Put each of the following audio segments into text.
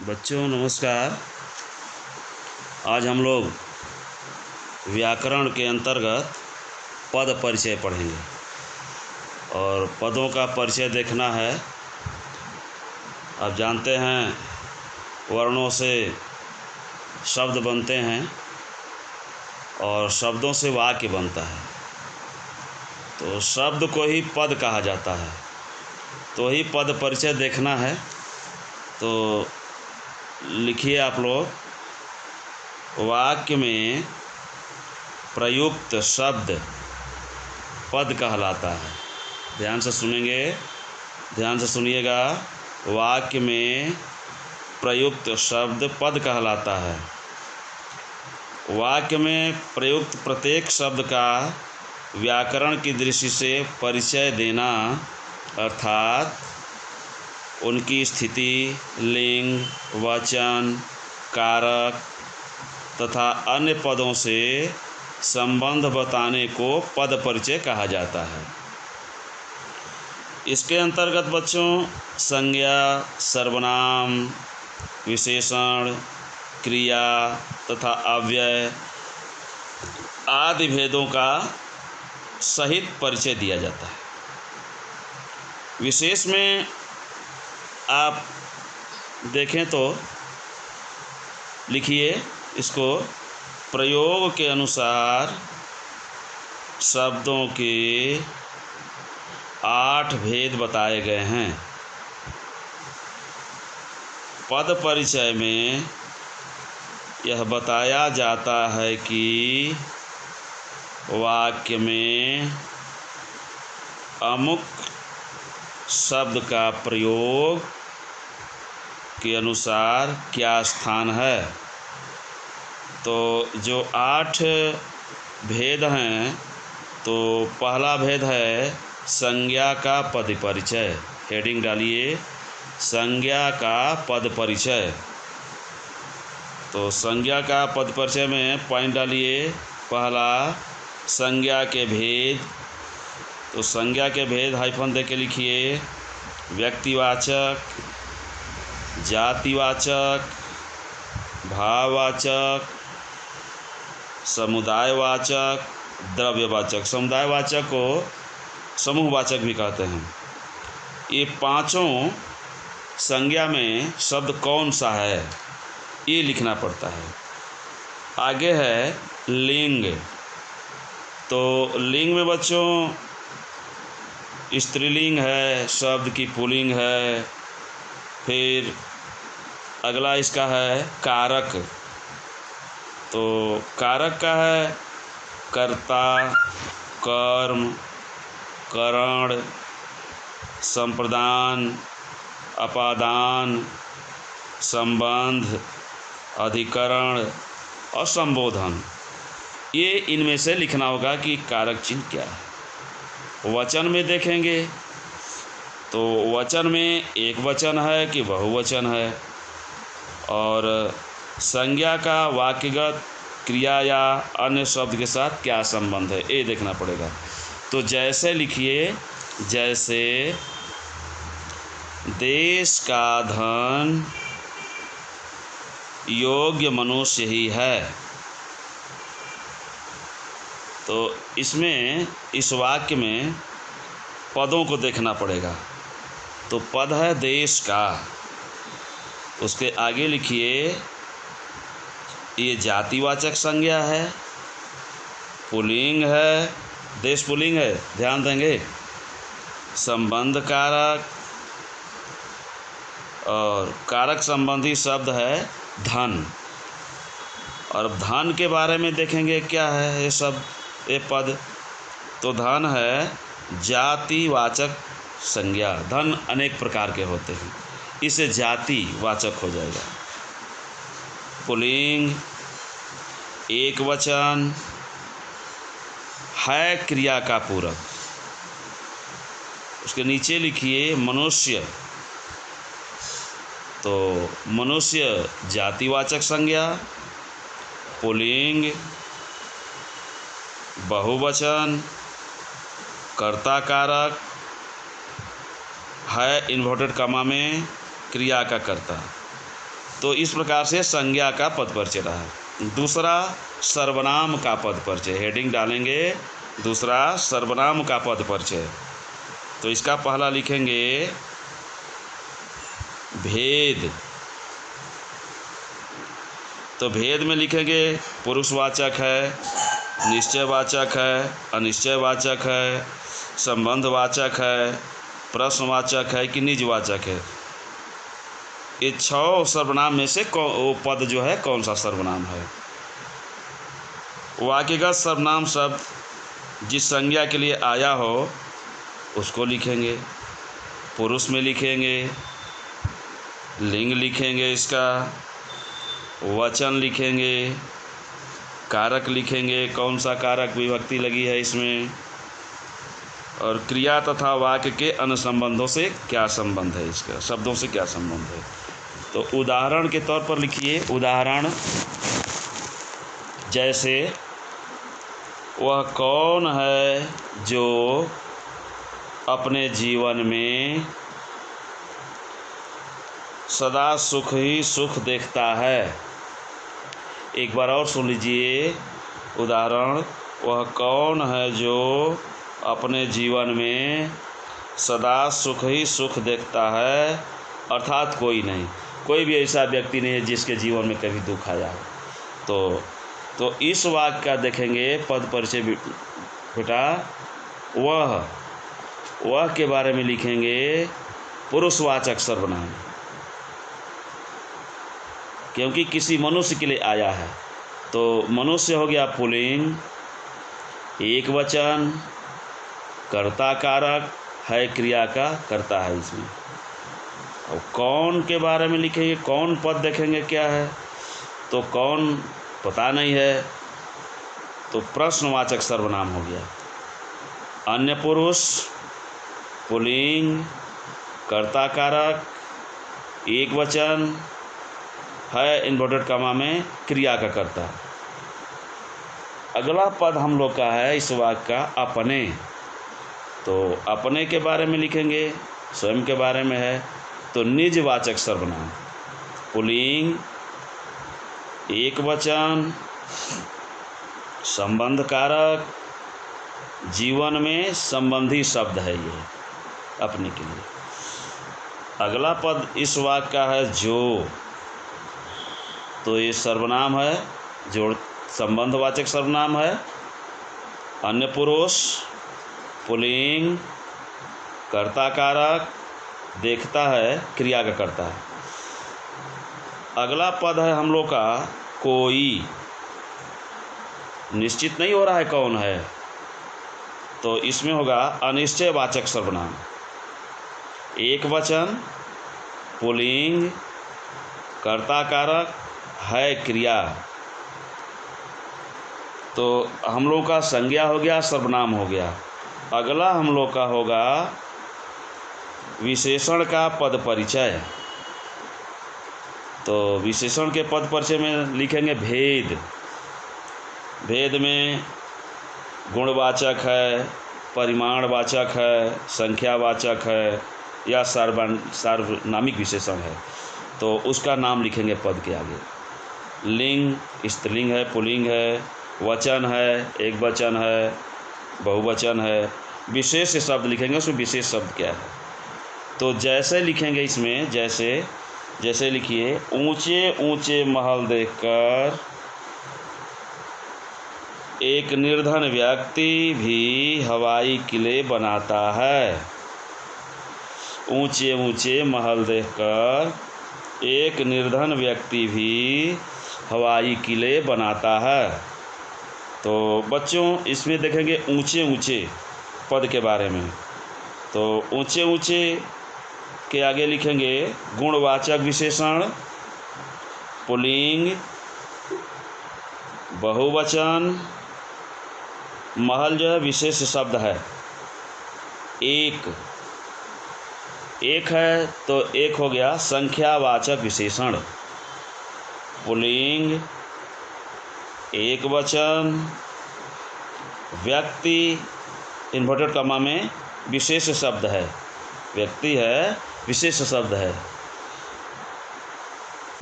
बच्चों नमस्कार। आज हम लोग व्याकरण के अंतर्गत पद परिचय पढ़ेंगे और पदों का परिचय देखना है। आप जानते हैं वर्णों से शब्द बनते हैं और शब्दों से वाक्य बनता है, तो शब्द को ही पद कहा जाता है। तो ही पद परिचय देखना है। तो लिखिए आप लोग, वाक्य में प्रयुक्त शब्द पद कहलाता है। ध्यान से सुनिएगा। वाक्य में प्रयुक्त शब्द पद कहलाता है। वाक्य में प्रयुक्त प्रत्येक शब्द का व्याकरण की दृष्टि से परिचय देना, अर्थात उनकी स्थिति, लिंग, वचन, कारक तथा अन्य पदों से संबंध बताने को पद परिचय कहा जाता है। इसके अंतर्गत बच्चों संज्ञा, सर्वनाम, विशेषण, क्रिया तथा अव्यय आदि भेदों का सहित परिचय दिया जाता है। विशेष में आप देखें तो लिखिए इसको, प्रयोग के अनुसार शब्दों के 8 भेद बताए गए हैं। पद परिचय में यह बताया जाता है कि वाक्य में अमुक शब्द का प्रयोग के अनुसार क्या स्थान है। तो जो 8 भेद हैं, तो पहला भेद है संज्ञा का पद परिचय। हेडिंग डालिए, संज्ञा का पद परिचय। तो संज्ञा का पद परिचय में पॉइंट डालिए। पहला, संज्ञा के भेद। तो संज्ञा के भेद हाइफन दे के लिखिए। व्यक्तिवाचक, जातिवाचक, भाववाचक, समुदायवाचक, द्रव्यवाचक। समुदायवाचक को समूहवाचक भी कहते हैं। ये पांचों संज्ञा में शब्द कौन सा है, ये लिखना पड़ता है। आगे है लिंग। तो लिंग में बच्चों स्त्रीलिंग है, शब्द की पुल्लिंग है। फिर अगला इसका है कारक। तो कारक का है कर्ता, कर्म, करण, संप्रदान, अपादान, संबंध, अधिकरण और संबोधन। ये इनमें से लिखना होगा कि कारक चिन्ह क्या है। वचन में देखेंगे तो वचन में एक वचन है कि बहुवचन है, और संज्ञा का वाक्यगत क्रिया या अन्य शब्द के साथ क्या संबंध है, ये देखना पड़ेगा। तो जैसे लिखिए, जैसे देश का धन योग्य मनुष्य ही है। तो इसमें, इस वाक्य में पदों को देखना पड़ेगा। तो पद है देश का, उसके आगे लिखिए ये जातिवाचक संज्ञा है, पुल्लिंग है, देश पुल्लिंग है, ध्यान देंगे। संबंध कारक, और कारक संबंधी शब्द है धन। और धन के बारे में देखेंगे क्या है ये शब्द, ये पद। तो धन है जातिवाचक संज्ञा। धन अनेक प्रकार के होते हैं, इसे जातिवाचक हो जाएगा। पुल्लिंग, एक वचन, है क्रिया का पूरक। उसके नीचे लिखिए मनुष्य। तो मनुष्य जातिवाचक संज्ञा, पुल्लिंग, बहुवचन, कर्ता कारक, है इन्वर्टेड कॉमा में क्रिया का कर्ता। तो इस प्रकार से संज्ञा का पद परिचय रहा। दूसरा सर्वनाम का पद परिचय, हेडिंग डालेंगे दूसरा सर्वनाम का पद परिचय। तो इसका पहला लिखेंगे भेद। तो भेद में लिखेंगे पुरुषवाचक है, निश्चयवाचक है, अनिश्चयवाचक है, संबंधवाचक है, प्रश्नवाचक है कि निजवाचक है। ये 6 सर्वनाम में से वो पद जो है कौन सा सर्वनाम है। वाक्यगत सर्वनाम शब्द जिस संज्ञा के लिए आया हो उसको लिखेंगे। पुरुष में लिखेंगे, लिंग लिखेंगे, इसका वचन लिखेंगे, कारक लिखेंगे, कौन सा कारक विभक्ति लगी है इसमें, और क्रिया तथा वाक्य के अनुसंबंधों से क्या संबंध है, इसका शब्दों से क्या संबंध है। तो उदाहरण के तौर पर लिखिए। उदाहरण जैसे वह कौन है जो अपने जीवन में सदा सुख ही सुख देखता है। एक बार और सुन लीजिए उदाहरण। वह कौन है जो अपने जीवन में सदा सुख ही सुख देखता है, अर्थात कोई नहीं, कोई भी ऐसा व्यक्ति नहीं है जिसके जीवन में कभी दुख आया हो। तो इस वाक्य का देखेंगे पद परिचय बेटा। वह के बारे में लिखेंगे पुरुषवाचक सर्वनाम, क्योंकि किसी मनुष्य के लिए आया है। तो मनुष्य हो गया पुल्लिंग, एक वचन, कर्ता कारक है, क्रिया का कर्ता है इसमें। और कौन के बारे में लिखेंगे, कौन पद देखेंगे क्या है, तो कौन पता नहीं है, तो प्रश्नवाचक सर्वनाम हो गया। अन्य पुरुष, पुल्लिंग, कर्ता कारक, एक वचन है, इन्वर्टेड कॉमा में क्रिया का कर्ता। अगला पद हम लोग का है इस वाक्य का अपने। तो अपने के बारे में लिखेंगे, स्वयं के बारे में है, तो निजवाचक सर्वनाम, पुल्लिंग, एक वचन, संबंध कारक, जीवन में संबंधी शब्द है ये अपने के लिए। अगला पद इस वाक्य का है जो। तो ये सर्वनाम है, जो संबंधवाचक सर्वनाम है। अन्य पुरुष, पुल्लिंग, कर्ता कारक, देखता है, क्रिया का कर्ता है। अगला पद है हम लोग का कोई, निश्चित नहीं हो रहा है कौन है, तो इसमें होगा अनिश्चयवाचक सर्वनाम, एक वचन, पुल्लिंग, कर्ता कारक है, क्रिया। तो हम लोग का संज्ञा हो गया, सर्वनाम हो गया। अगला हम लोग का होगा विशेषण का पद परिचय। तो विशेषण के पद परिचय में लिखेंगे भेद। भेद में गुणवाचक है, परिमाणवाचक है, संख्यावाचक है या सार्वनामिक विशेषण है, तो उसका नाम लिखेंगे पद के आगे। लिंग स्त्रीलिंग है, पुल्लिंग है, वचन है, एक वचन है, बहुवचन है, विशेष शब्द लिखेंगे, उसमें विशेष शब्द क्या है। तो जैसे लिखेंगे इसमें, जैसे लिखिए, ऊंचे ऊंचे महल देखकर एक निर्धन व्यक्ति भी हवाई किले बनाता है। ऊंचे ऊंचे महल देखकर एक निर्धन व्यक्ति भी हवाई किले बनाता है। तो बच्चों इसमें देखेंगे ऊंचे ऊंचे पद के बारे में। तो ऊंचे ऊंचे के आगे लिखेंगे गुणवाचक विशेषण, पुल्लिंग, बहुवचन, महल जो है विशेष शब्द है, एक है तो एक हो गया संख्यावाचक विशेषण, पुल्लिंग, एक वचन, व्यक्ति इन्वर्टेड कॉमा में विशेष शब्द है, व्यक्ति है विशेष शब्द है।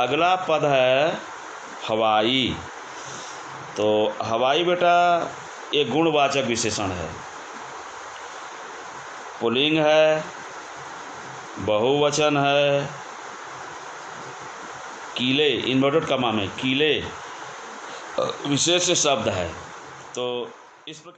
अगला पद है हवाई। तो हवाई बेटा एक गुणवाचक विशेषण है, पुल्लिंग है, बहुवचन है, कीले इन्वर्टेड कॉमा में कीले विशेष शब्द है। तो इस प्रकार